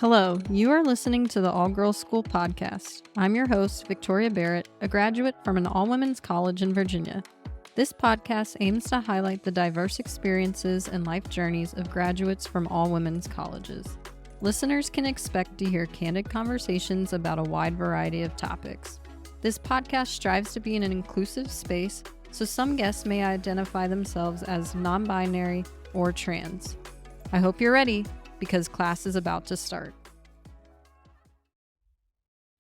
Hello, you are listening to the All Girls School podcast. I'm your host, Victoria Barrett, a graduate from an all-women's college in Virginia. This podcast aims to highlight the diverse experiences and life journeys of graduates from all-women's colleges. Listeners can expect to hear candid conversations about a wide variety of topics. This podcast strives to be in an inclusive space, so some guests may identify themselves as non-binary or trans. I hope you're ready, because class is about to start.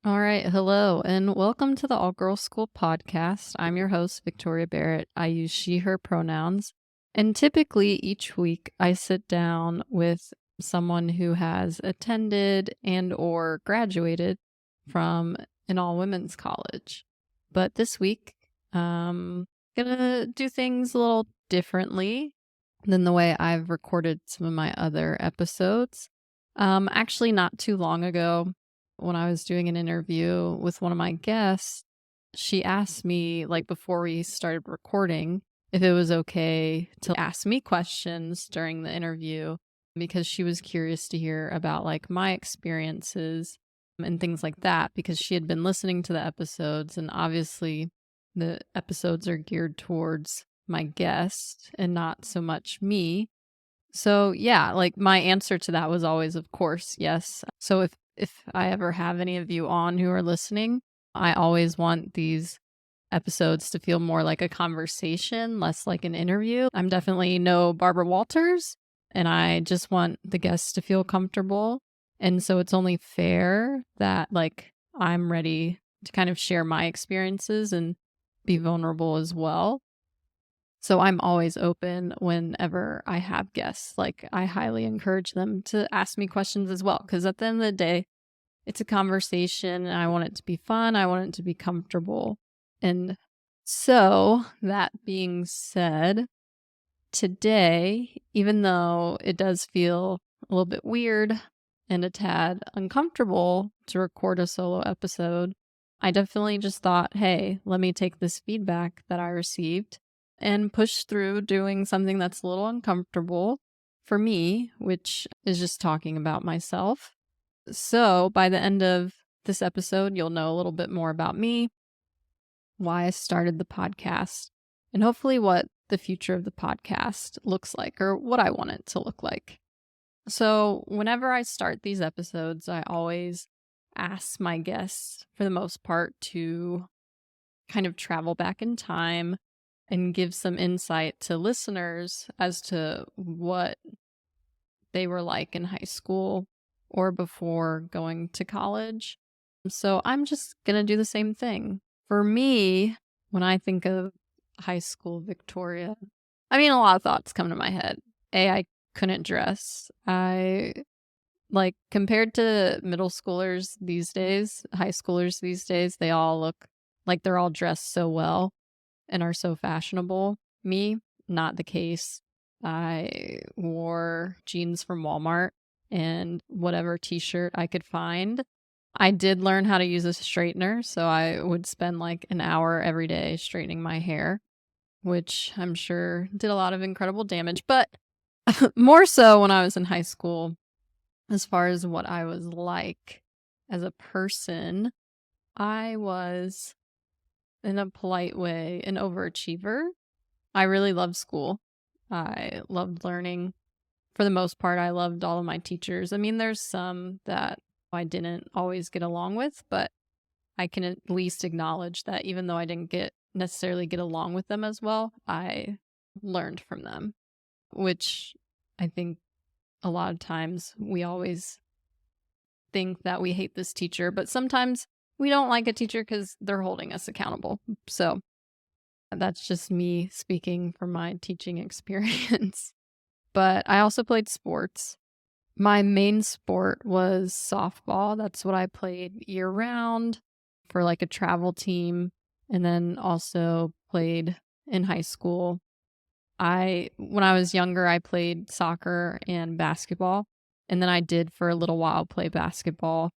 All right, hello, and welcome to the All Girls School podcast. I'm your host, Victoria Barrett. I use she, her pronouns, and typically each week I sit down with someone who has attended and or graduated from an all-women's college. But this week, I'm gonna do things a little differently than the way I've recorded some of my other episodes. Actually, not too long ago, when I was doing an interview with one of my guests, she asked me, before we started recording, if it was okay to ask me questions during the interview, because she was curious to hear about, my experiences and things like that, because she had been listening to the episodes, and obviously the episodes are geared towards my guest and not so much me. So yeah, my answer to that was always, of course, yes. So if I ever have any of you on who are listening, I always want these episodes to feel more like a conversation, less like an interview. I'm definitely no Barbara Walters, and I just want the guests to feel comfortable. And so it's only fair that I'm ready to kind of share my experiences and be vulnerable as well. So I'm always open whenever I have guests. I highly encourage them to ask me questions as well, because at the end of the day, it's a conversation and I want it to be fun. I want it to be comfortable. And so that being said, today, even though it does feel a little bit weird and a tad uncomfortable to record a solo episode, I definitely just thought, hey, let me take this feedback that I received and push through doing something that's a little uncomfortable for me, which is just talking about myself. So by the end of this episode, you'll know a little bit more about me, why I started the podcast, and hopefully what the future of the podcast looks like, or what I want it to look like. So whenever I start these episodes, I always ask my guests, for the most part, to kind of travel back in time and give some insight to listeners as to what they were like in high school or before going to college. So I'm just going to do the same thing. For me, when I think of high school Victoria, a lot of thoughts come to my head. I couldn't dress. Compared to middle schoolers these days, high schoolers these days, they all look like they're all dressed so well and are so fashionable. Me, not the case. I wore jeans from Walmart and whatever t-shirt I could find. I did learn how to use a straightener, so I would spend an hour every day straightening my hair, which I'm sure did a lot of incredible damage. But more so when I was in high school, as far as what I was like as a person, I was, in a polite way, an overachiever. I really loved school. I loved learning. For the most part, I loved all of my teachers. There's some that I didn't always get along with, but I can at least acknowledge that even though I didn't necessarily get along with them as well, I learned from them, which I think a lot of times we always think that we hate this teacher, but sometimes we don't like a teacher because they're holding us accountable. So that's just me speaking from my teaching experience. But I also played sports. My main sport was softball. That's what I played year round for a travel team, and then also played in high school. When I was younger, I played soccer and basketball, and then I did for a little while play basketball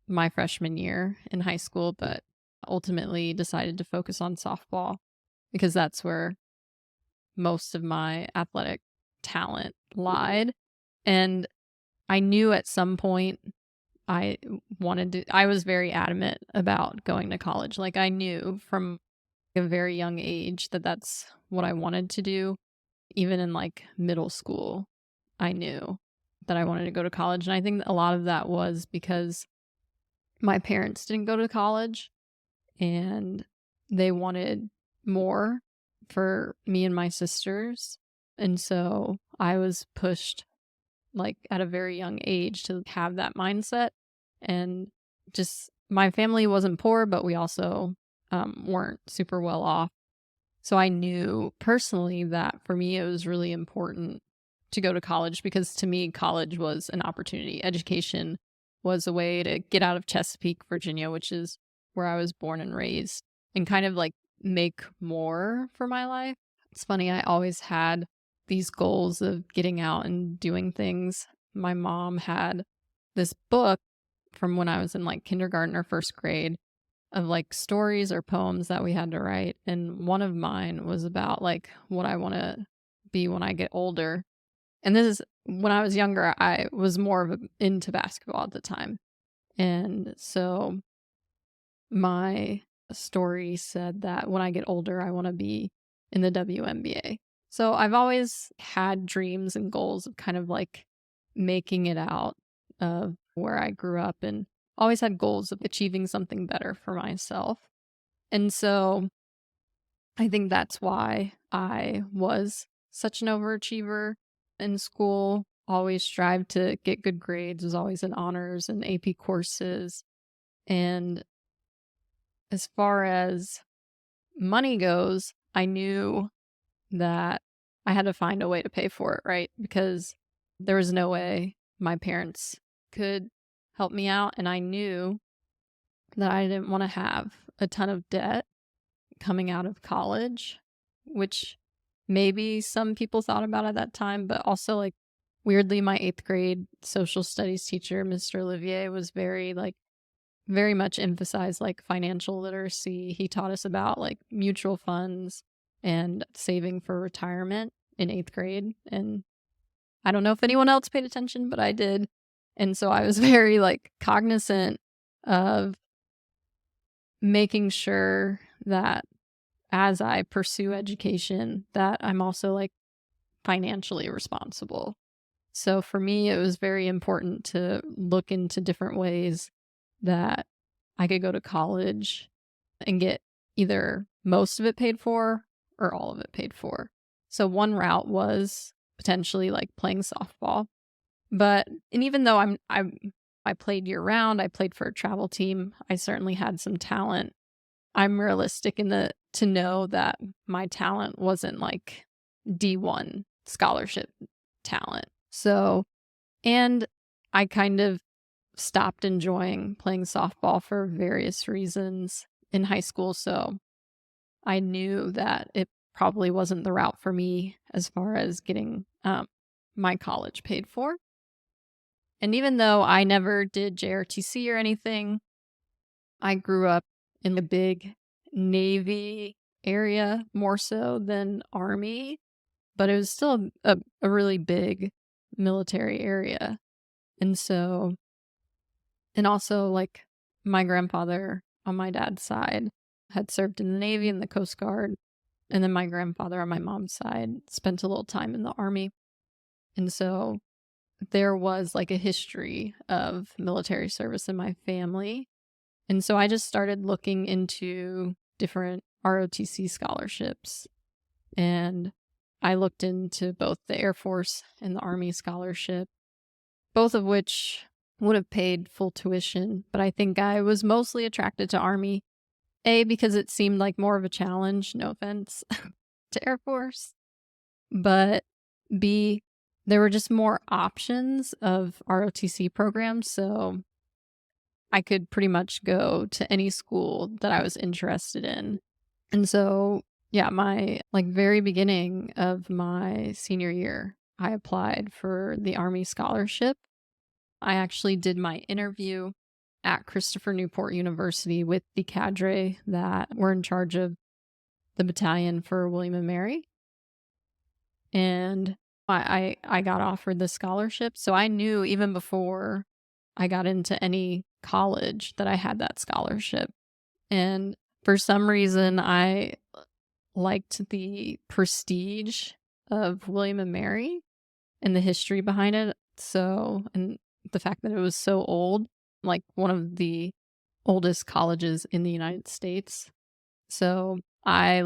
my freshman year in high school, but ultimately decided to focus on softball because that's where most of my athletic talent lied. And I knew at some point I was very adamant about going to college. Like, I knew from a very young age that that's what I wanted to do. Even in like middle school, I knew that I wanted to go to college. And I think a lot of that was because my parents didn't go to college and they wanted more for me and my sisters. And so I was pushed like at a very young age to have that mindset. And just my family wasn't poor, but we also weren't super well off. So I knew personally that for me, it was really important to go to college because to me, college was an opportunity. Education was a way to get out of Chesapeake, Virginia, which is where I was born and raised, and kind of like make more for my life. It's funny, I always had these goals of getting out and doing things. My mom had this book from when I was in like kindergarten or first grade of like stories or poems that we had to write. And one of mine was about like what I want to be when I get older. And this is when I was younger, I was more of into basketball at the time. And so my story said that when I get older, I want to be in the WNBA. So I've always had dreams and goals of kind of like making it out of where I grew up and always had goals of achieving something better for myself. And so I think that's why I was such an overachiever in school, always strived to get good grades, was always in honors and AP courses. And as far as money goes, I knew that I had to find a way to pay for it, right? Because there was no way my parents could help me out. And I knew that I didn't want to have a ton of debt coming out of college, which maybe some people thought about at that time, but also like weirdly, my 8th grade social studies teacher, Mr. Olivier, was very much emphasized like financial literacy. He taught us about like mutual funds and saving for retirement in 8th grade. And I don't know if anyone else paid attention, but I did. And so I was very like cognizant of making sure that as I pursue education, that I'm also like financially responsible. So for me, it was very important to look into different ways that I could go to college and get either most of it paid for or all of it paid for. So one route was potentially like playing softball. And even though I played year round, I played for a travel team, I certainly had some talent. I'm realistic to know that my talent wasn't like D1 scholarship talent. So, and I kind of stopped enjoying playing softball for various reasons in high school. So I knew that it probably wasn't the route for me as far as getting my college paid for. And even though I never did JRTC or anything, I grew up in the big Navy area more so than Army, but it was still a really big military area. And so, and also like my grandfather on my dad's side had served in the Navy and the Coast Guard. And then my grandfather on my mom's side spent a little time in the Army. And so there was like a history of military service in my family. And so I just started looking into different ROTC scholarships. And I looked into both the Air Force and the Army scholarship, both of which would have paid full tuition. But I think I was mostly attracted to Army, A, because it seemed like more of a challenge, no offense to Air Force, but B, there were just more options of ROTC programs. So I could pretty much go to any school that I was interested in. And so, yeah, my like very beginning of my senior year, I applied for the Army scholarship. I actually did my interview at Christopher Newport University with the cadre that were in charge of the battalion for William and Mary. And I got offered the scholarship. So I knew even before I got into any college that I had that scholarship. And for some reason, I liked the prestige of William and Mary and the history behind it. So, and the fact that it was so old, like one of the oldest colleges in the United States. So I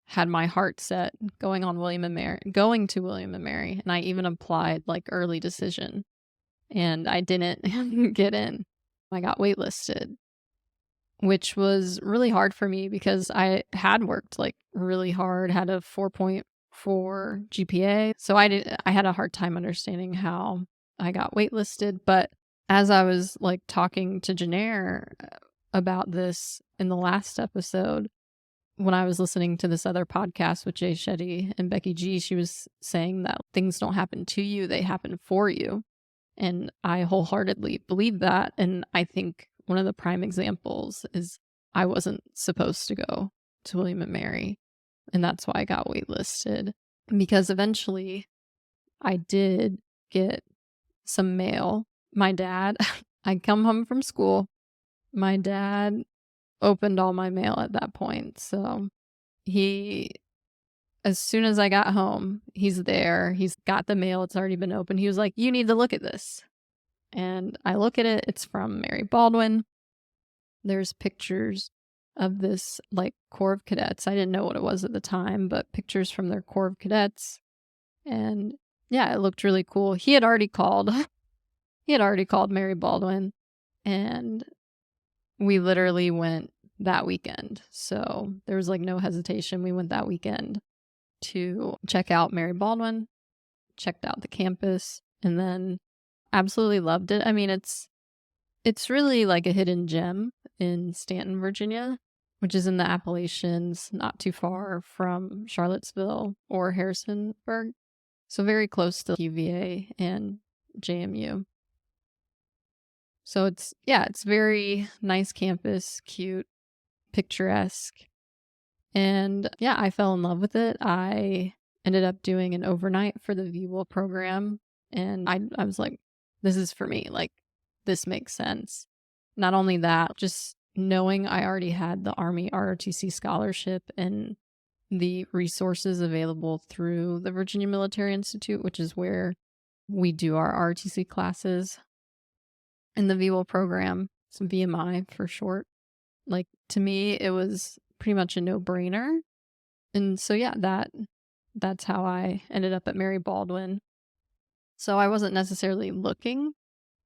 had my heart set going to William and Mary, and I even applied early decision, and I didn't get in. I got waitlisted, which was really hard for me because I had worked really hard, had a 4.4 GPA. So I had a hard time understanding how I got waitlisted. But as I was talking to Janaire about this in the last episode, when I was listening to this other podcast with Jay Shetty and Becky G, she was saying that things don't happen to you, they happen for you. And I wholeheartedly believe that. And I think one of the prime examples is I wasn't supposed to go to William and Mary. And that's why I got waitlisted. Because eventually I did get some mail. My dad, I come home from school. My dad opened all my mail at that point. So as soon as I got home, he's there. He's got the mail. It's already been opened. He was like, "You need to look at this." And I look at it. It's from Mary Baldwin. There's pictures of this Corps of Cadets. I didn't know what it was at the time, but pictures from their Corps of Cadets. And yeah, it looked really cool. He had already called. He had already called Mary Baldwin, and we literally went that weekend. So there was no hesitation. We went that weekend to check out Mary Baldwin, checked out the campus, and then absolutely loved it. I mean, it's really a hidden gem in Stanton, Virginia, which is in the Appalachians, not too far from Charlottesville or Harrisonburg. So very close to UVA and JMU. So it's very nice campus, cute, picturesque. And yeah, I fell in love with it. I ended up doing an overnight for the VWIL program. And I was like, this is for me. This makes sense. Not only that, just knowing I already had the Army ROTC scholarship and the resources available through the Virginia Military Institute, which is where we do our ROTC classes in the VWIL program. It's VMI for short. To me, it was pretty much a no-brainer. And so yeah, that's how I ended up at Mary Baldwin. So I wasn't necessarily looking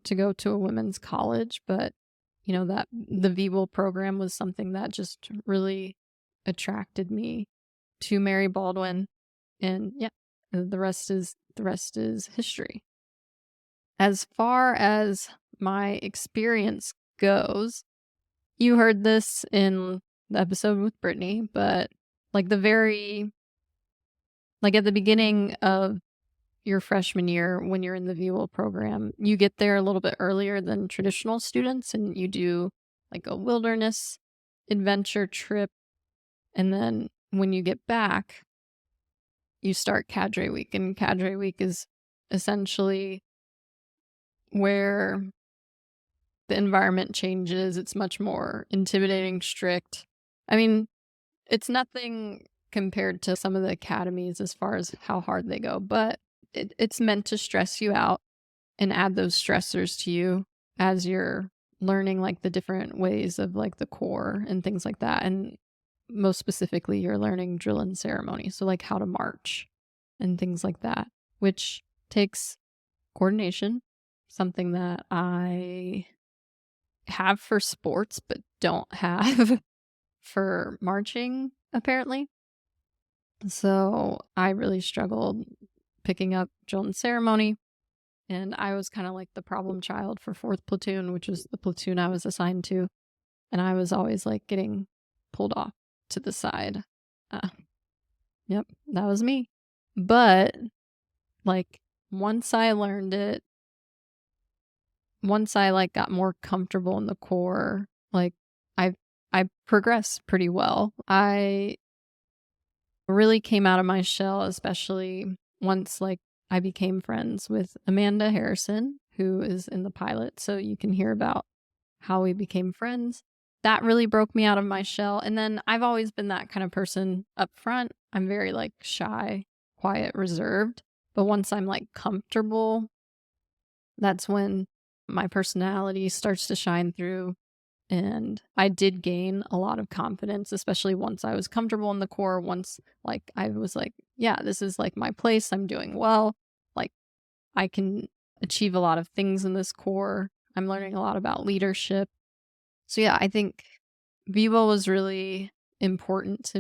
to go to a women's college, but that the VWIL program was something that just really attracted me to Mary Baldwin. And yeah, the rest is history. As far as my experience goes, you heard this in the episode with Brittany, but at the beginning of your freshman year, when you're in the VWIL program, you get there a little bit earlier than traditional students, and you do a wilderness adventure trip. And then when you get back, you start Cadre Week, and Cadre Week is essentially where the environment changes. It's much more intimidating, strict. I mean, it's nothing compared to some of the academies as far as how hard they go, but it's meant to stress you out and add those stressors to you as you're learning the different ways of the Corps and things like that. And most specifically, you're learning drill and ceremony. So how to march and things like that, which takes coordination, something that I have for sports, but don't have for marching, apparently. So I really struggled picking up drill and ceremony. And I was kind of the problem child for 4th Platoon, which was the platoon I was assigned to. And I was always getting pulled off to the side. Yep, that was me. But once I learned it, once I got more comfortable in the Corps, I progressed pretty well. I really came out of my shell, especially once I became friends with Amanda Harrison, who is in the pilot. So you can hear about how we became friends. That really broke me out of my shell. And then I've always been that kind of person up front. I'm very like shy, quiet, reserved. But once I'm like comfortable, that's when my personality starts to shine through. And I did gain a lot of confidence, especially once I was comfortable in the core. Once like I was like, yeah, this is like my place. I'm doing well. Like I can achieve a lot of things in this core. I'm learning a lot about leadership. So yeah, I think Vivo was really important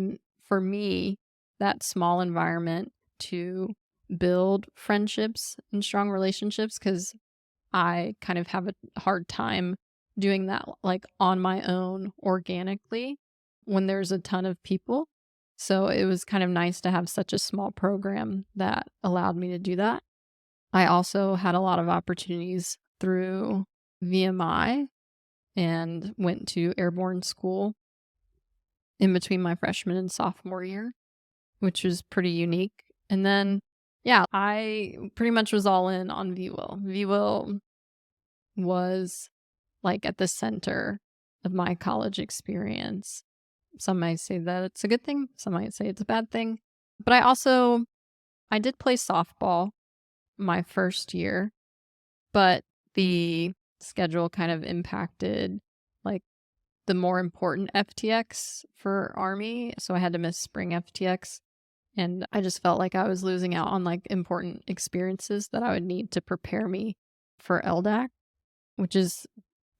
for me, that small environment, to build friendships and strong relationships, because I kind of have a hard time doing that like on my own organically when there's a ton of people. So it was kind of nice to have such a small program that allowed me to do that. I also had a lot of opportunities through VMI and went to airborne school in between my freshman and sophomore year, which was pretty unique. And then, yeah, I pretty much was all in on VWIL. VWIL was like at the center of my college experience. Some might say that it's a good thing, some might say it's a bad thing. But I did play softball my first year, but the schedule kind of impacted like the more important FTX for Army. So I had to miss spring FTX. And I just felt like I was losing out on like important experiences that I would need to prepare me for LDAC, which is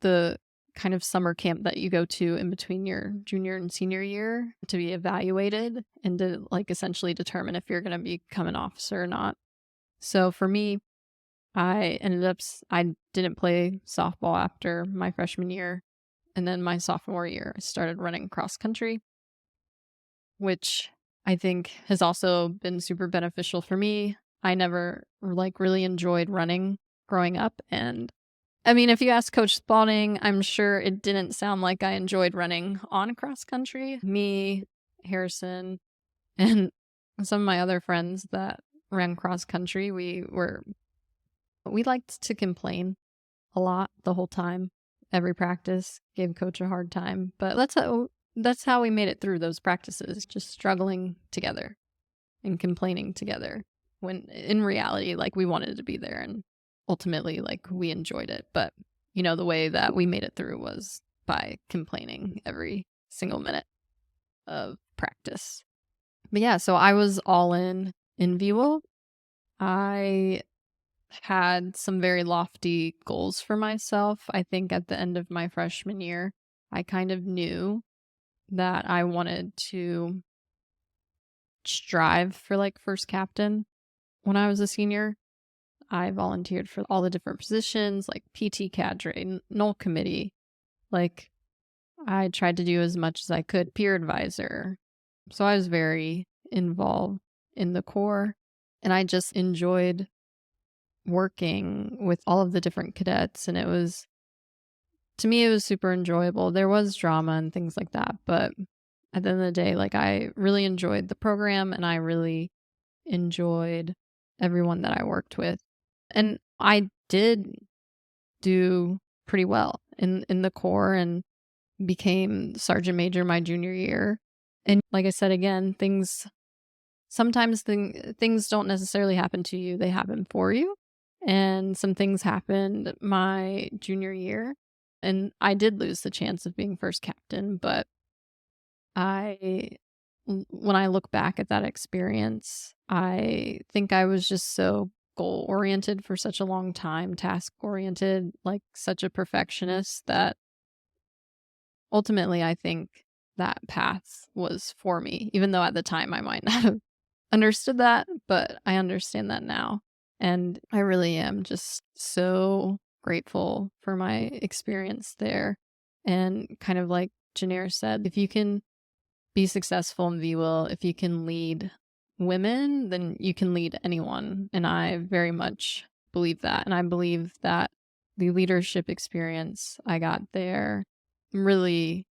the kind of summer camp that you go to in between your junior and senior year to be evaluated and to like essentially determine if you're going to become an officer or not. So for me, I didn't play softball after my freshman year. And then my sophomore year, I started running cross country, which I think has also been super beneficial for me. I never like really enjoyed running growing up. And I mean, if you ask Coach Spalding, I'm sure it didn't sound like I enjoyed running on cross country. Me, Harrison, and some of my other friends that ran cross country, we liked to complain a lot the whole time. Every practice gave coach a hard time, but that's how we made it through those practices, just struggling together and complaining together, when in reality like we wanted to be there and ultimately like we enjoyed it. But you know, the way that we made it through was by complaining every single minute of practice. But yeah, so I was all in VWIL. I had some very lofty goals for myself. I think at the end of my freshman year, I kind of knew that I wanted to strive for like first captain when I was a senior. I volunteered for all the different positions like PT cadre, null committee. Like I tried to do as much as I could, peer advisor. So I was very involved in the Corps, and I just enjoyed working with all of the different cadets. And to me, it was super enjoyable. There was drama and things like that, but at the end of the day, like I really enjoyed the program and I really enjoyed everyone that I worked with. And I did do pretty well in the Corps and became sergeant major my junior year. And like I said, again, sometimes things don't necessarily happen to you, they happen for you. And some things happened my junior year, and I did lose the chance of being first captain. But when I look back at that experience, I think I was just so goal oriented for such a long time, task oriented, like such a perfectionist, that ultimately I think that path was for me, even though at the time I might not have understood that, but I understand that now. And I really am just so grateful for my experience there. And kind of like Janair said, if you can be successful in VWIL, if you can lead women, then you can lead anyone. And I very much believe that. And I believe that the leadership experience I got there really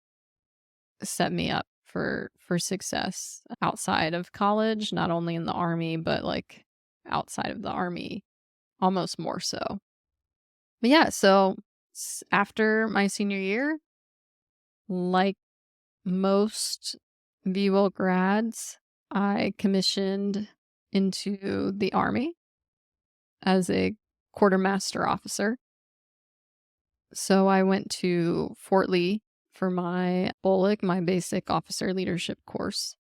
set me up for success outside of college, not only in the Army, but like outside of the Army, almost more so. But yeah, so after my senior year, like most VWIL grads, I commissioned into the Army as a quartermaster officer. So I went to Fort Lee for my BOLIC, my basic officer leadership course.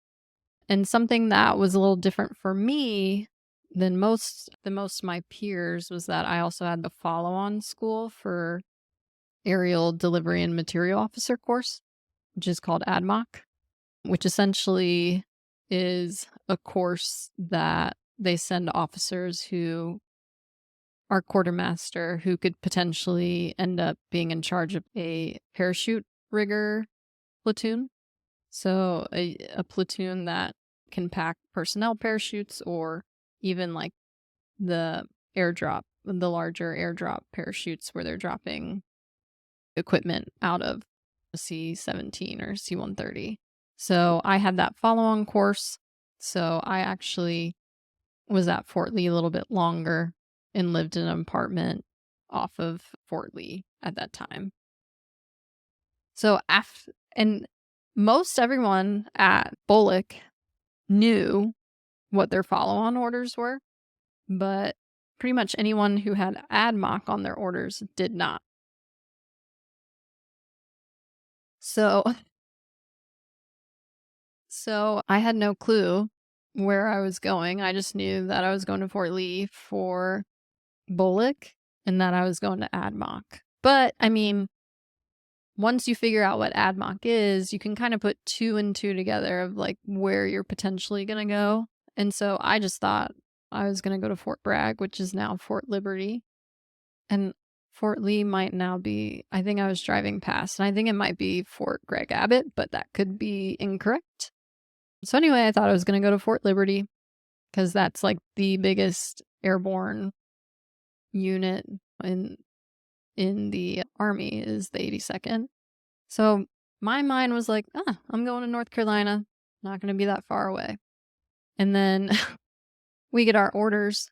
And something that was a little different for me than most of my peers was that I also had the follow-on school for aerial delivery and material officer course, which is called ADMOC, which essentially is a course that they send officers who are quartermaster who could potentially end up being in charge of a parachute rigger platoon. So a platoon that can pack personnel parachutes or even like the the larger airdrop parachutes where they're dropping equipment out of a C-17 or C-130. So I had that follow-on course. So I actually was at Fort Lee a little bit longer and lived in an apartment off of Fort Lee at that time. So and most everyone at BOLIC knew what their follow-on orders were, but pretty much anyone who had ADMOC on their orders did not. So I had no clue where I was going. I just knew that I was going to Fort Lee for BOLIC and that I was going to ADMOC. But I mean, once you figure out what ADMOC is, you can kind of put 2 and 2 together of like where you're potentially going to go. And so I just thought I was going to go to Fort Bragg, which is now Fort Liberty. And Fort Lee might now be, I think I was driving past, and I think it might be Fort Greg Abbott, but that could be incorrect. So anyway, I thought I was going to go to Fort Liberty because that's like the biggest airborne unit in the Army is the 82nd. So my mind was like, I'm going to North Carolina. Not going to be that far away. And then we get our orders.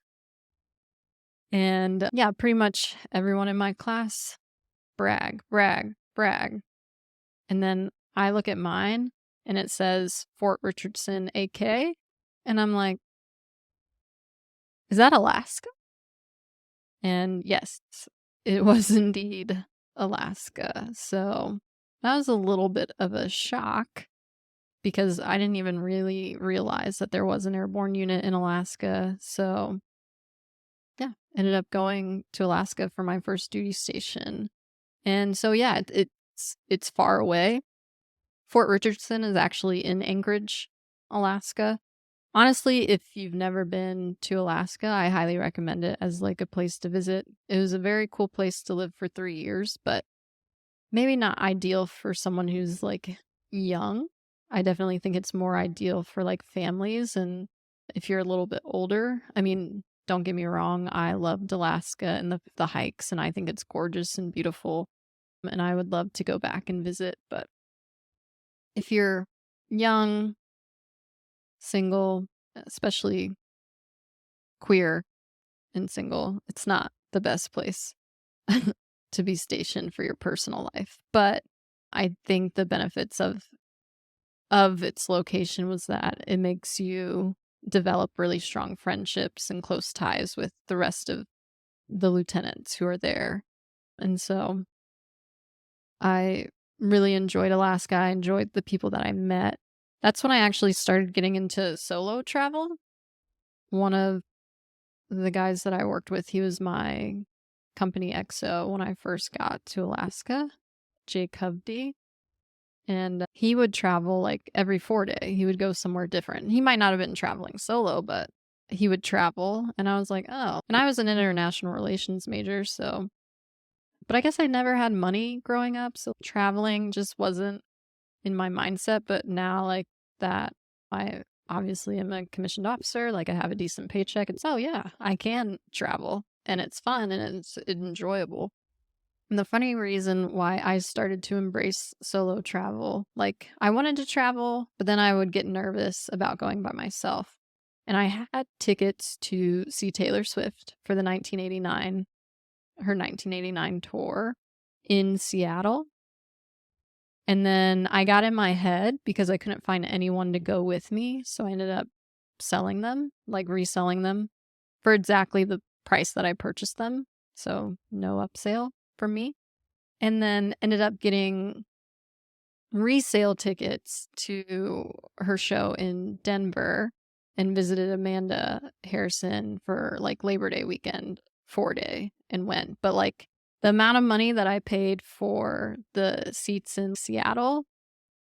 And yeah, pretty much everyone in my class, brag, brag, brag. And then I look at mine and it says Fort Richardson, AK. And I'm like, is that Alaska? And yes, it was indeed Alaska. So that was a little bit of a shock because I didn't even really realize that there was an airborne unit in Alaska. So yeah, ended up going to Alaska for my first duty station. And so yeah, it's far away. Fort Richardson is actually in Anchorage, Alaska. Honestly, if you've never been to Alaska, I highly recommend it as like a place to visit. It was a very cool place to live for 3 years, but maybe not ideal for someone who's like young. I definitely think it's more ideal for like families and if you're a little bit older. I mean, don't get me wrong, I loved Alaska and the hikes and I think it's gorgeous and beautiful and I would love to go back and visit, but if you're young, single, especially queer and single, it's not the best place to be stationed for your personal life. But I think the benefits of its location was that it makes you develop really strong friendships and close ties with the rest of the lieutenants who are there. And so I really enjoyed Alaska. I enjoyed the people that I met. That's when I actually started getting into solo travel. One of the guys that I worked with, he was my company XO when I first got to Alaska, Jake Hovde. And he would travel like every 4 day. He would go somewhere different. He might not have been traveling solo, but he would travel. And I was like, oh. And I was an international relations major, so. But I guess I never had money growing up, so traveling just wasn't in my mindset. But now, like that, I obviously am a commissioned officer. Like I have a decent paycheck. It's, oh yeah, I can travel. And it's fun and it's enjoyable. And the funny reason why I started to embrace solo travel, like I wanted to travel, but then I would get nervous about going by myself. And I had tickets to see Taylor Swift for the 1989 her 1989 tour in Seattle. And then I got in my head because I couldn't find anyone to go with me. So I ended up selling them, like reselling them for exactly the price that I purchased them. So no upsale for me. And then ended up getting resale tickets to her show in Denver and visited Amanda Harrison for like Labor Day weekend 4-day and went. But like the amount of money that I paid for the seats in Seattle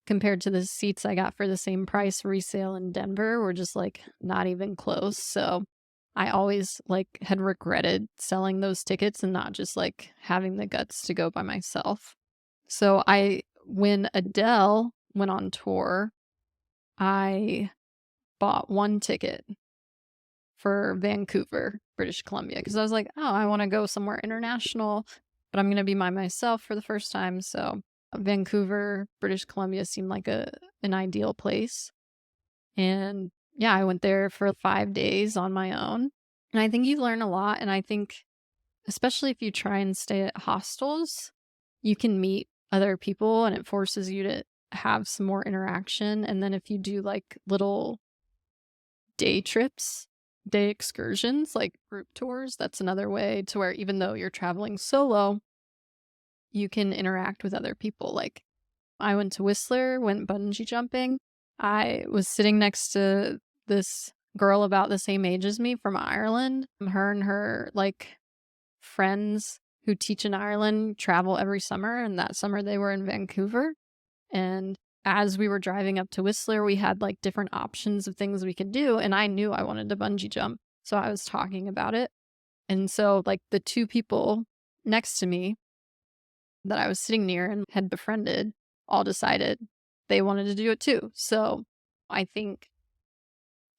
compared to the seats I got for the same price resale in Denver were just like not even close. So I always like had regretted selling those tickets and not just like having the guts to go by myself. So when Adele went on tour, I bought one ticket for Vancouver, British Columbia, because I was like, oh, I want to go somewhere international, but I'm going to be by myself for the first time. So Vancouver, British Columbia seemed like an ideal place. And yeah, I went there for 5 days on my own. And I think you learn a lot. And I think, especially if you try and stay at hostels, you can meet other people and it forces you to have some more interaction. And then if you do like little day trips, day excursions, like group tours, that's another way to where even though you're traveling solo, you can interact with other people. Like I went to Whistler, went bungee jumping. I was sitting next to this girl about the same age as me from Ireland. Her and her like friends who teach in Ireland travel every summer, and that summer they were in Vancouver. And as we were driving up to Whistler, we had like different options of things we could do, and I knew I wanted to bungee jump, so I was talking about it. And so like the two people next to me that I was sitting near and had befriended all decided they wanted to do it too. So I think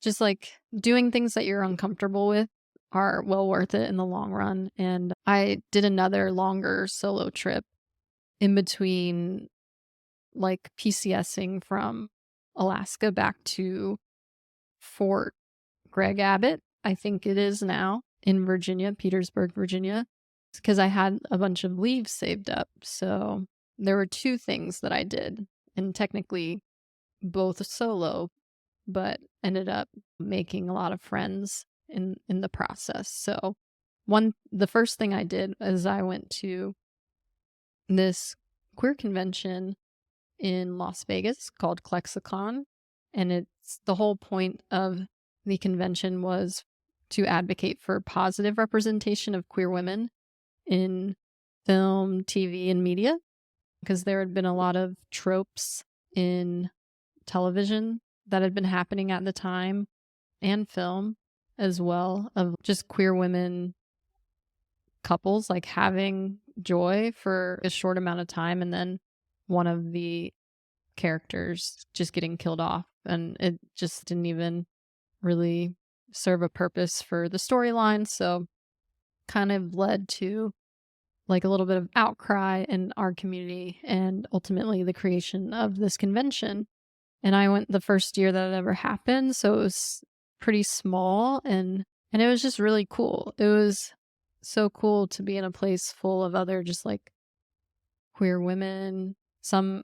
just like doing things that you're uncomfortable with are well worth it in the long run. And I did another longer solo trip in between, like PCSing from Alaska back to Fort Greg Abbott, I think it is now, in Virginia, Petersburg, Virginia, because I had a bunch of leaves saved up. So there were two things that I did, and technically both solo, but ended up making a lot of friends in the process. So the first thing I did is I went to this queer convention in Las Vegas called Klexicon, and it's the whole point of the convention was to advocate for positive representation of queer women in film, TV, and media, because there had been a lot of tropes in television that had been happening at the time and film as well of just queer women couples like having joy for a short amount of time and then one of the characters just getting killed off, and it just didn't even really serve a purpose for the storyline. So kind of led to like a little bit of outcry in our community and ultimately the creation of this convention. And I went the first year that it ever happened, so it was pretty small and it was just really cool. It was so cool to be in a place full of other just like queer women. Some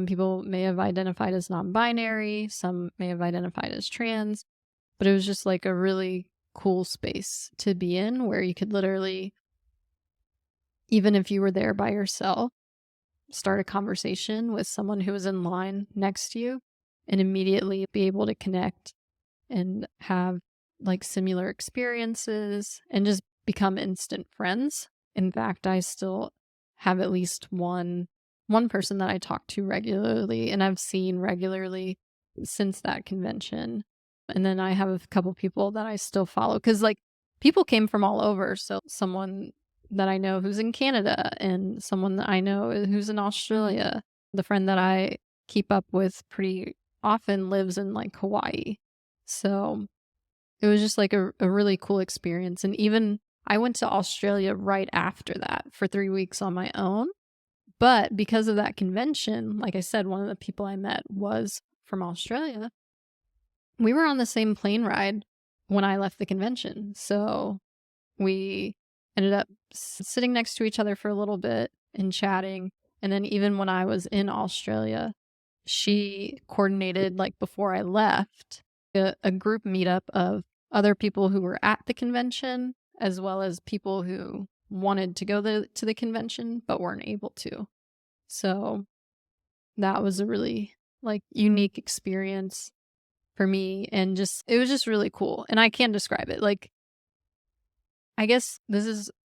people may have identified as non-binary, some may have identified as trans, but it was just like a really cool space to be in where you could literally, even if you were there by yourself, start a conversation with someone who was in line next to you and immediately be able to connect and have like similar experiences and just become instant friends. In fact, I still have at least one person that I talk to regularly and I've seen regularly since that convention. And then I have a couple people that I still follow because like people came from all over. So someone that I know who's in Canada and someone that I know who's in Australia. The friend that I keep up with pretty often lives in like Hawaii. So it was just like a really cool experience. And even I went to Australia right after that for 3 weeks on my own. But because of that convention, like I said, one of the people I met was from Australia. We were on the same plane ride when I left the convention. So we ended up sitting next to each other for a little bit and chatting. And then even when I was in Australia, she coordinated, like before I left, a group meetup of other people who were at the convention, as well as people who wanted to go to the convention but weren't able to. So that was a really like unique experience for me, and just it was just really cool. And I can't describe it. Like, I guess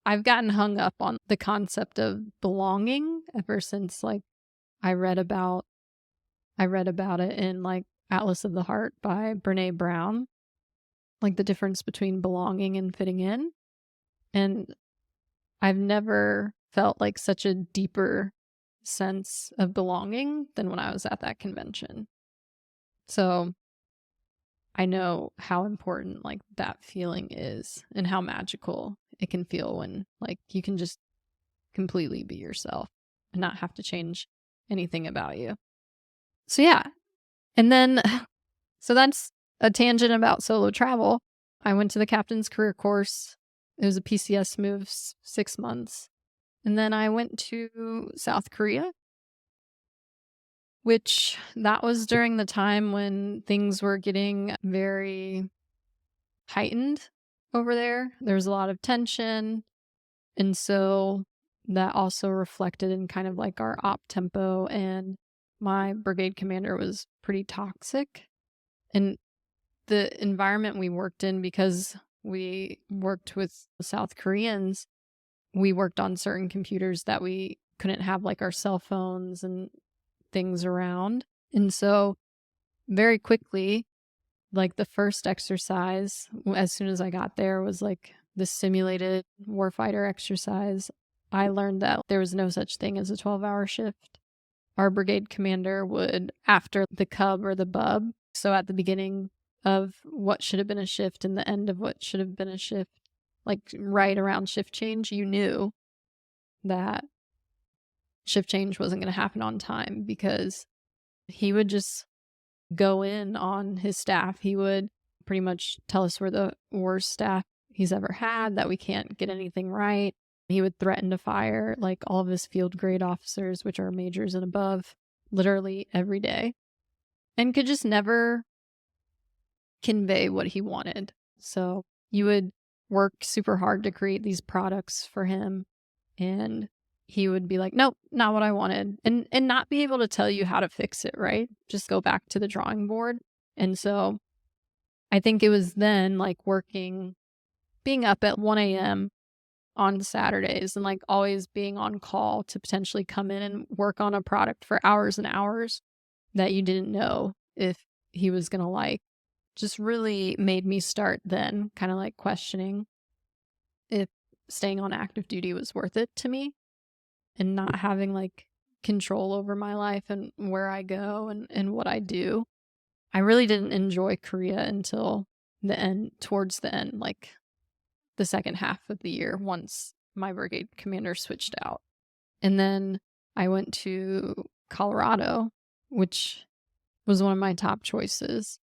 I've gotten hung up on the concept of belonging ever since like I read about it in like Atlas of the Heart by Brene Brown, like the difference between belonging and fitting in. And I've never felt like such a deeper sense of belonging than when I was at that convention. So I know how important like that feeling is and how magical it can feel when like you can just completely be yourself and not have to change anything about you. So yeah. And then so that's a tangent about solo travel. I went to the captain's career course. It was a PCS move, 6 months. And then I went to South Korea, which that was during the time when things were getting very heightened over there. There was a lot of tension. And so that also reflected in kind of like our op tempo, and my brigade commander was pretty toxic. And the environment we worked in, because we worked with South Koreans, we worked on certain computers that we couldn't have like our cell phones and things around. And so very quickly, like the first exercise, as soon as I got there, was like the simulated warfighter exercise. I learned that there was no such thing as a 12-hour shift. Our brigade commander would, after the cub or the bub, so at the beginning of what should have been a shift and the end of what should have been a shift, like right around shift change, you knew that shift change wasn't going to happen on time, because he would just go in on his staff. He would pretty much tell us we're the worst staff he's ever had, that we can't get anything right. He would threaten to fire like all of his field grade officers, which are majors and above, literally every day, and could just never convey what he wanted. So you would work super hard to create these products for him, and he would be like, nope, not what I wanted, and not be able to tell you how to fix it, right? Just go back to the drawing board. And so I think it was then like being up at 1 a.m. on Saturdays and like always being on call to potentially come in and work on a product for hours and hours that you didn't know if he was going to like, just really made me start then kind of like questioning if staying on active duty was worth it to me, and not having like control over my life and where I go and what I do. I really didn't enjoy Korea until towards the end, like the second half of the year, once my brigade commander switched out. And then I went to Colorado, which was one of my top choices.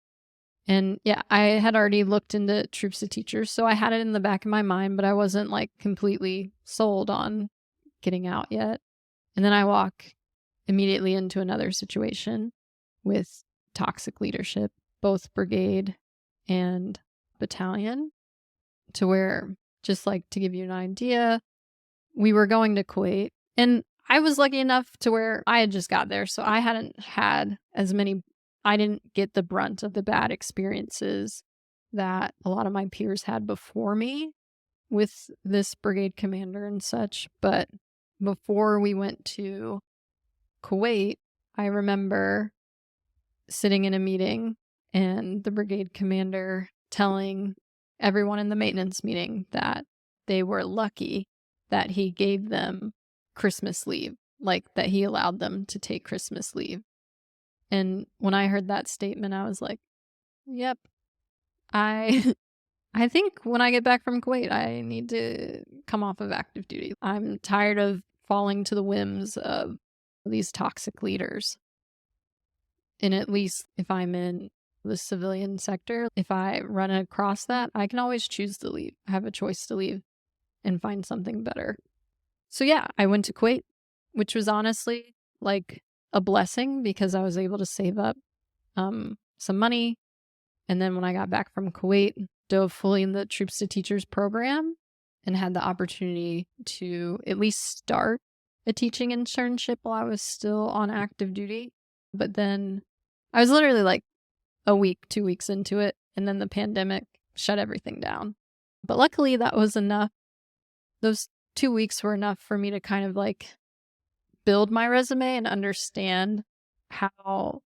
And yeah, I had already looked into troops to teachers, so I had it in the back of my mind, but I wasn't like completely sold on getting out yet. And then I walk immediately into another situation with toxic leadership, both brigade and battalion, to where, just like to give you an idea, we were going to Kuwait, and I was lucky enough to where I had just got there, so I hadn't had I didn't get the brunt of the bad experiences that a lot of my peers had before me with this brigade commander and such. But before we went to Kuwait, I remember sitting in a meeting and the brigade commander telling everyone in the maintenance meeting that they were lucky that he gave them Christmas leave, like that he allowed them to take Christmas leave. And when I heard that statement, I was like, yep, I I think when I get back from Kuwait, I need to come off of active duty. I'm tired of falling to the whims of these toxic leaders. And at least if I'm in the civilian sector, if I run across that, I can always choose to leave. I have a choice to leave. and find something better. So yeah, I went to Kuwait, which was honestly like a blessing because I was able to save up some money. And then when I got back from Kuwait, dove fully in the Troops to Teachers program and had the opportunity to at least start a teaching internship while I was still on active duty. But then I was literally like a week, 2 weeks into it, and then the pandemic shut everything down. But luckily that was enough. Those 2 weeks were enough for me to kind of like build my resume and understand how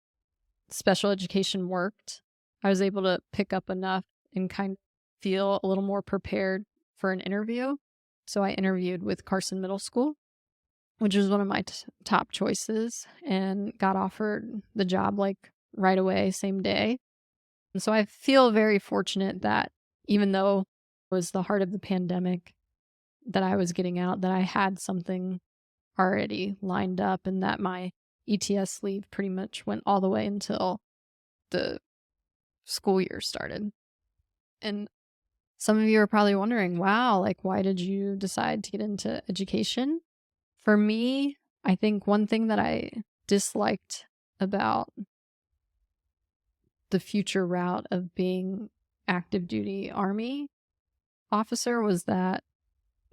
special education worked. I was able to pick up enough and kind of feel a little more prepared for an interview. So I interviewed with Carson Middle School, which was one of my top choices, and got offered the job like right away, same day. And so I feel very fortunate that even though it was the heart of the pandemic that I was getting out, that I had something already lined up and that my ETS leave pretty much went all the way until the school year started. And some of you are probably wondering, wow, like, why did you decide to get into education? For me, I think one thing that I disliked about the future route of being active duty Army officer was that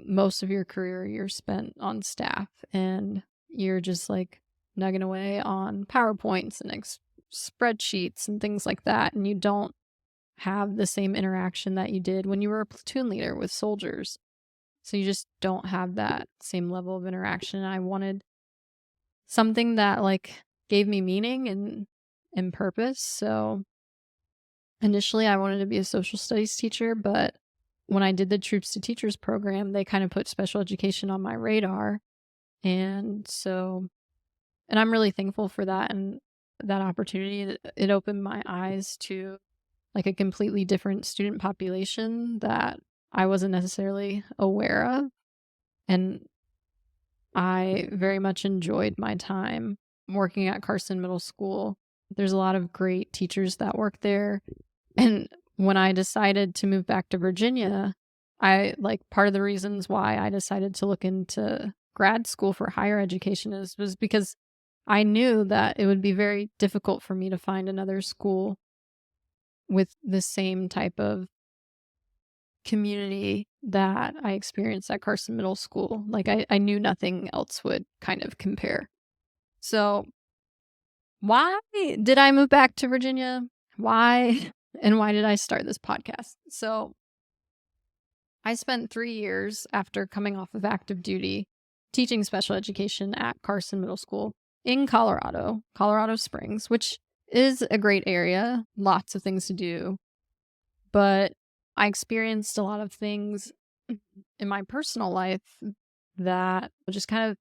most of your career you're spent on staff and you're just like nugging away on PowerPoints and spreadsheets and things like that. And you don't have the same interaction that you did when you were a platoon leader with soldiers. So you just don't have that same level of interaction. I wanted something that like gave me meaning and purpose. So initially I wanted to be a social studies teacher, but when I did the Troops to Teachers program, they kind of put special education on my radar. And I'm really thankful for that and that opportunity. It opened my eyes to like a completely different student population that I wasn't necessarily aware of. And I very much enjoyed my time working at Carson Middle School. There's a lot of great teachers that work there. And when I decided to move back to Virginia, part of the reasons why I decided to look into grad school for higher education was because I knew that it would be very difficult for me to find another school with the same type of community that I experienced at Carson Middle School. Like I knew nothing else would kind of compare. So why did I move back to Virginia? Why? And why did I start this podcast? So I spent 3 years after coming off of active duty teaching special education at Carson Middle School in Colorado Springs, which is a great area, lots of things to do. But I experienced a lot of things in my personal life that just kind of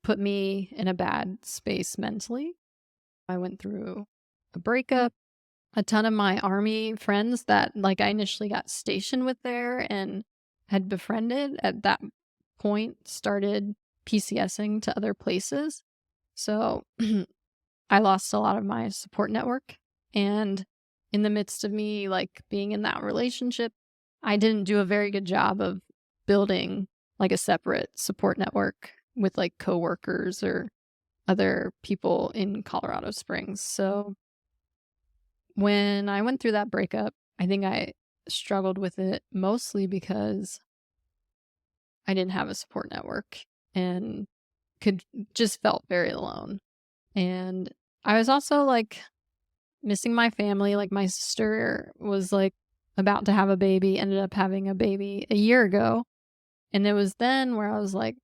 put me in a bad space mentally. I went through a breakup. A ton of my Army friends that like I initially got stationed with there and had befriended at that point started PCSing to other places. So I lost a lot of my support network. And in the midst of me like being in that relationship, I didn't do a very good job of building like a separate support network with like coworkers or other people in Colorado Springs. So when I went through that breakup, I think I struggled with it mostly because I didn't have a support network and just felt very alone. And I was also like missing my family. Like my sister was like about to have a baby, ended up having a baby a year ago. And it was then where I was like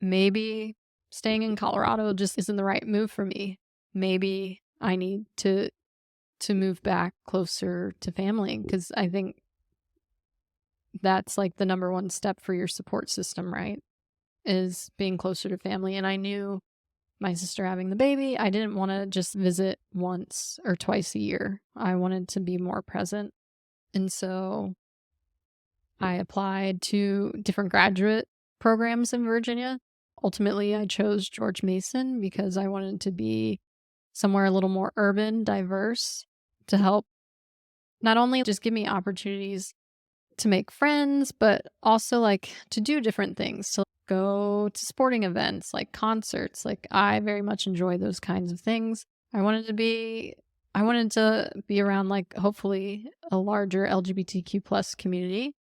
maybe staying in Colorado just isn't the right move for me. Maybe I need to move back closer to family because I think that's like the number one step for your support system, right? Is being closer to family. And I knew my sister having the baby, I didn't want to just visit once or twice a year. I wanted to be more present. And so I applied to different graduate programs in Virginia. Ultimately, I chose George Mason because I wanted to be somewhere a little more urban, diverse, to help not only just give me opportunities to make friends, but also like to do different things, to go to sporting events, like concerts. Like I very much enjoy those kinds of things. I wanted to be around like hopefully a larger LGBTQ plus community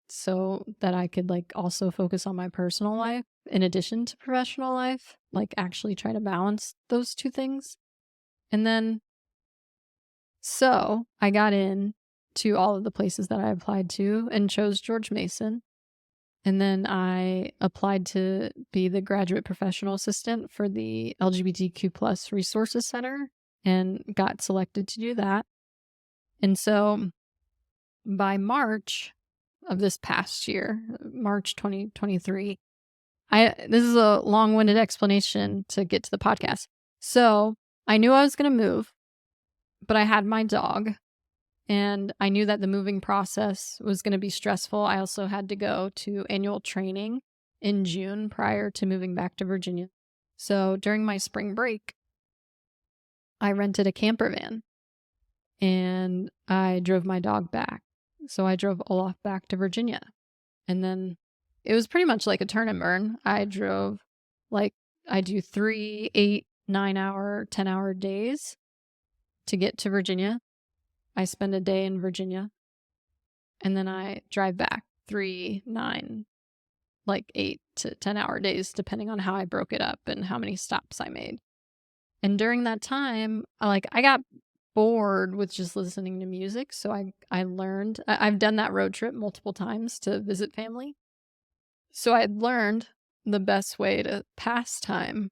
so that I could like also focus on my personal life in addition to professional life, like actually try to balance those two things. And then so I got in to all of the places that I applied to and chose George Mason. And then I applied to be the graduate professional assistant for the LGBTQ plus resources center and got selected to do that. And so by March of this past year, March 2023, this is a long-winded explanation to get to the podcast. So I knew I was going to move, but I had my dog. And I knew that the moving process was going to be stressful. I also had to go to annual training in June prior to moving back to Virginia. So during my spring break, I rented a camper van and I drove my dog back. So I drove Olaf back to Virginia. And then it was pretty much like a turn and burn. I drove I do 3, 8, 9-hour, 10-hour days to get to Virginia. I spend a day in Virginia and then I drive back 3, 9, 8 to 10-hour days, depending on how I broke it up and how many stops I made. And during that time, I got bored with just listening to music. So I learned, I've done that road trip multiple times to visit family. So I learned the best way to pass time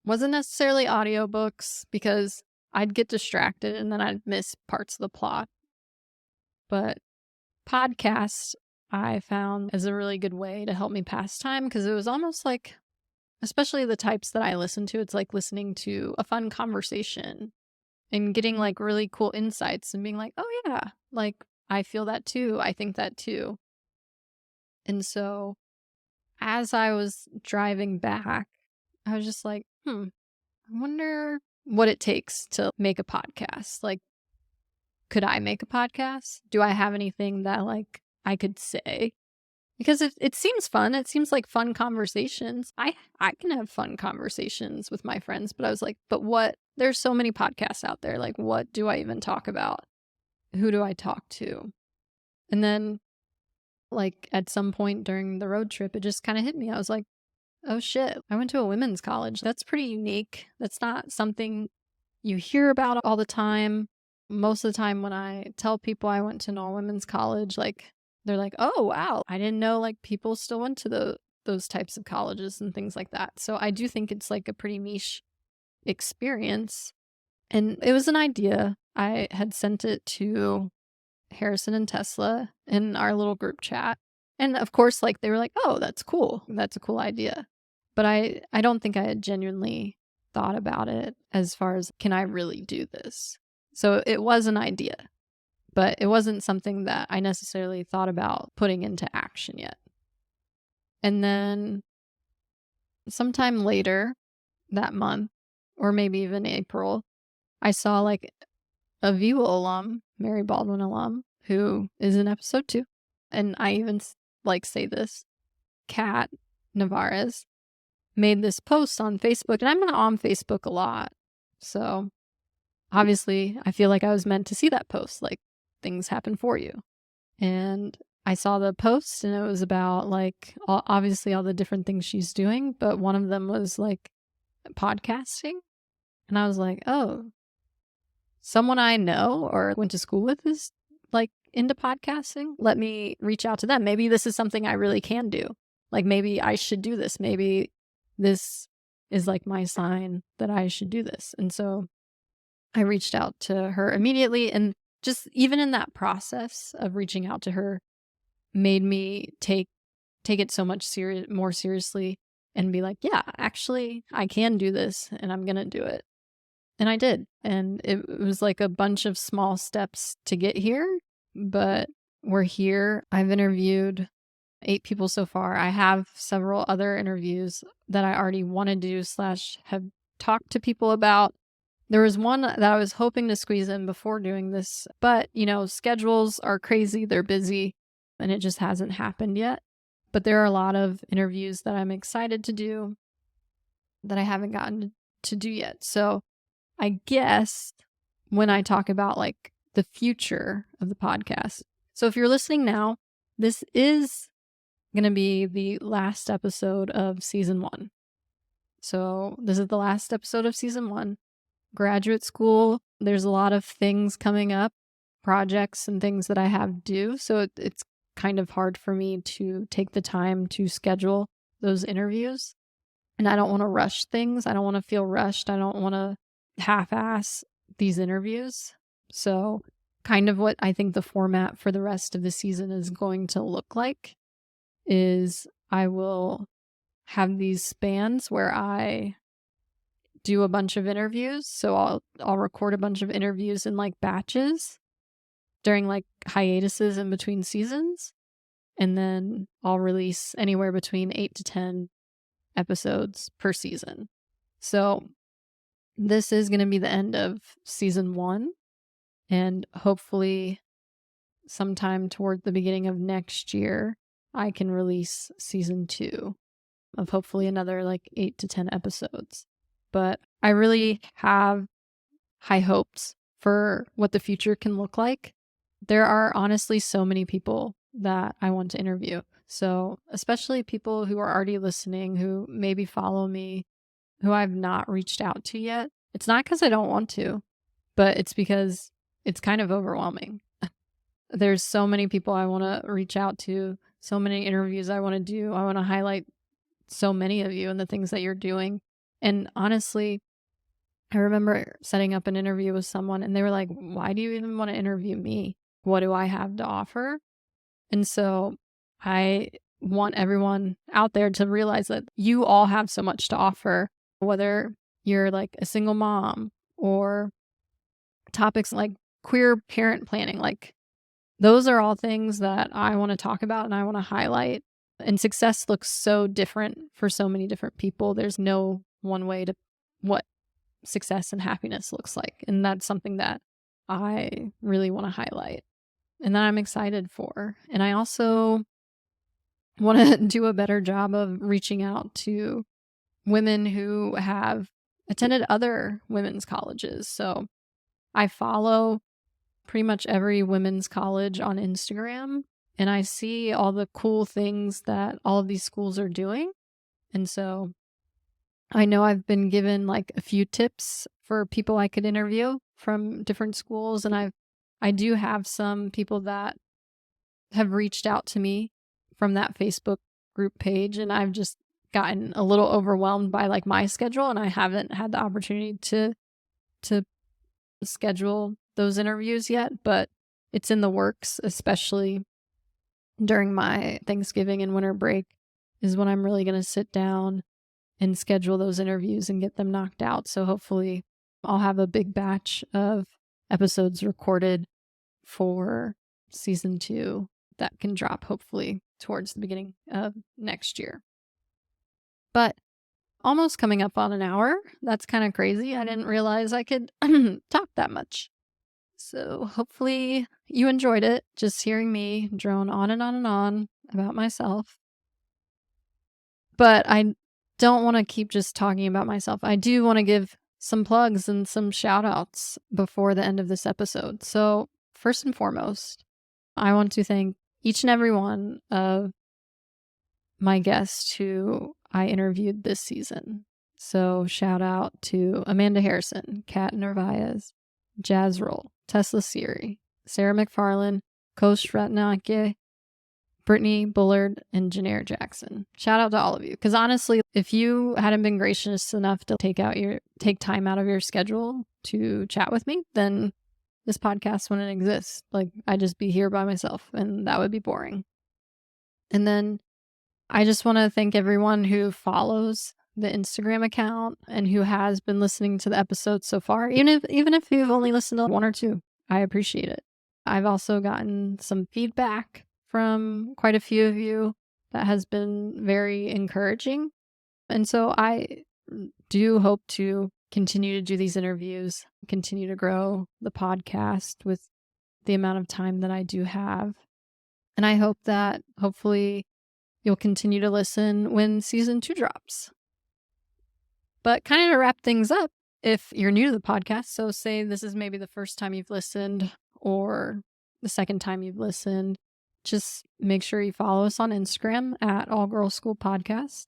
wasn't necessarily audiobooks because I'd get distracted and then I'd miss parts of the plot. But podcasts I found as a really good way to help me pass time because it was almost like, especially the types that I listen to, it's like listening to a fun conversation and getting like really cool insights and being like, oh yeah, like I feel that too. I think that too. And so as I was driving back, I was just like, I wonder what it takes to make a podcast. Like, could I make a podcast? Do I have anything that like I could say? Because it seems fun. It seems like fun conversations. I can have fun conversations with my friends, but I was like, but what? There's so many podcasts out there. Like, what do I even talk about? Who do I talk to? And then like at some point during the road trip, it just kind of hit me. I was like, oh shit, I went to a women's college. That's pretty unique. That's not something you hear about all the time. Most of the time when I tell people I went to an all-women's college, like they're like, oh wow, I didn't know like people still went to those types of colleges and things like that. So I do think it's like a pretty niche experience. And it was an idea. I had sent it to Harrison and Tesla in our little group chat. And of course, like they were like, oh, that's cool. That's a cool idea. But I don't think I had genuinely thought about it as far as, can I really do this? So it was an idea, but it wasn't something that I necessarily thought about putting into action yet. And then sometime later that month, or maybe even April, I saw like a View alum, Mary Baldwin alum, who is in episode 2. And I even like say this, Kat Navarez made this post on Facebook, and I'm not on Facebook a lot. So obviously I feel like I was meant to see that post, like things happen for you. And I saw the post and it was about like obviously all the different things she's doing, but one of them was like podcasting. And I was like, oh, someone I know or went to school with is like into podcasting. Let me reach out to them. Maybe this is something I really can do. Like maybe I should do this. Maybe this is like my sign that I should do this. And so I reached out to her immediately. And just even in that process of reaching out to her made me take it so much more seriously and be like, yeah, actually I can do this and I'm going to do it. And I did. And it was like a bunch of small steps to get here, but we're here. I've interviewed 8 people so far. I have several other interviews that I already want to do / have talked to people about. There was one that I was hoping to squeeze in before doing this, but, schedules are crazy, they're busy, and it just hasn't happened yet. But there are a lot of interviews that I'm excited to do that I haven't gotten to do yet. So I guess when I talk about like the future of the podcast. So if you're listening now, this is going to be the last episode of season 1. So this is the last episode of season 1. Graduate school, there's a lot of things coming up, projects and things that I have due. So it's kind of hard for me to take the time to schedule those interviews. And I don't want to rush things. I don't want to feel rushed. I don't want to half-ass these interviews. So kind of what I think the format for the rest of the season is going to look like is I will have these spans where I do a bunch of interviews. So I'll record a bunch of interviews in like batches during like hiatuses in between seasons. And then I'll release anywhere between 8 to 10 episodes per season. So this is going to be the end of season 1. And hopefully sometime toward the beginning of next year, I can release season 2 of hopefully another like 8 to 10 episodes. But I really have high hopes for what the future can look like. There are honestly so many people that I want to interview. So especially people who are already listening, who maybe follow me, who I've not reached out to yet. It's not because I don't want to, but it's because it's kind of overwhelming. There's so many people I want to reach out to, so many interviews I want to do. I want to highlight so many of you and the things that you're doing. And honestly, I remember setting up an interview with someone and they were like, why do you even want to interview me? What do I have to offer? And so I want everyone out there to realize that you all have so much to offer, whether you're like a single mom or topics like queer parent planning. Like those are all things that I want to talk about and I want to highlight. And success looks so different for so many different people. There's no one way to what success and happiness looks like. And that's something that I really want to highlight and that I'm excited for. And I also want to do a better job of reaching out to women who have attended other women's colleges. So I follow pretty much every women's college on Instagram, and I see all the cool things that all of these schools are doing. And so I know I've been given like a few tips for people I could interview from different schools. And I do have some people that have reached out to me from that Facebook group page. And I've just gotten a little overwhelmed by like my schedule. And I haven't had the opportunity to schedule those interviews yet, but it's in the works, especially during my Thanksgiving and winter break is when I'm really going to sit down and schedule those interviews and get them knocked out. So hopefully I'll have a big batch of episodes recorded for season 2 that can drop hopefully towards the beginning of next year. But almost coming up on an hour. That's kind of crazy. I didn't realize I could talk that much. So hopefully you enjoyed it, just hearing me drone on and on and on about myself. But I don't want to keep just talking about myself. I do want to give some plugs and some shout outs before the end of this episode. So first and foremost, I want to thank each and every one of my guests who I interviewed this season. So shout out to Amanda Harrison, Kat Narvaez, Jazz Roll, Tesla Siri, Sarah McFarlane, Kosh Ratnake, Brittany Bullard, and Janair Jackson. Shout out to all of you. Because honestly, if you hadn't been gracious enough to take time out of your schedule to chat with me, then this podcast wouldn't exist. Like, I'd just be here by myself, and that would be boring. And then I just want to thank everyone who follows the Instagram account and who has been listening to the episodes so far. Even if you've only listened to 1 or 2, I appreciate it. I've also gotten some feedback from quite a few of you that has been very encouraging. And so I do hope to continue to do these interviews, continue to grow the podcast with the amount of time that I do have. And I hope that hopefully you'll continue to listen when season 2 drops. But kind of to wrap things up, if you're new to the podcast, so say this is maybe the first time you've listened or the second time you've listened, just make sure you follow us on Instagram at All Girls School Podcast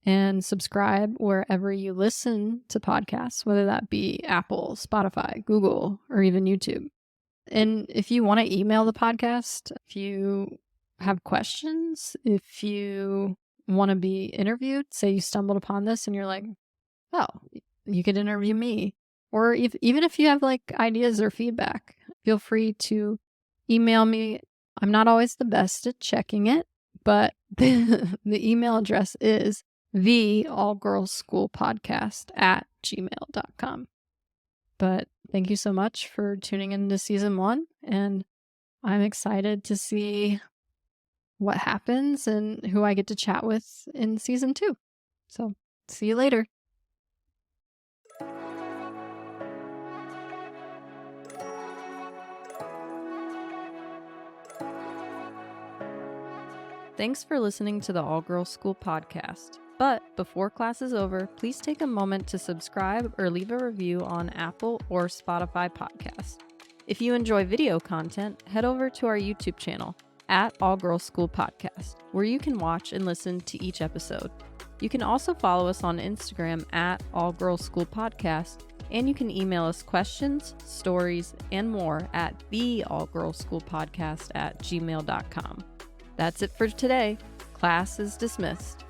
and subscribe wherever you listen to podcasts, whether that be Apple, Spotify, Google, or even YouTube. And if you want to email the podcast, if you have questions, if you want to be interviewed, say you stumbled upon this and you're like, oh, you could interview me. Or even if you have like ideas or feedback, feel free to email me. I'm not always the best at checking it, but the email address is theallgirlsschoolpodcast@gmail.com. But thank you so much for tuning into season 1, and I'm excited to see what happens and who I get to chat with in season 2. So, see you later. Thanks for listening to the All Girls School podcast. But before class is over, please take a moment to subscribe or leave a review on Apple or Spotify podcast. If you enjoy video content, head over to our YouTube channel at All Girls School Podcast, where you can watch and listen to each episode. You can also follow us on Instagram at All Girls School Podcast, and you can email us questions, stories, and more at theallgirlsschoolpodcast@gmail.com. That's it for today. Class is dismissed.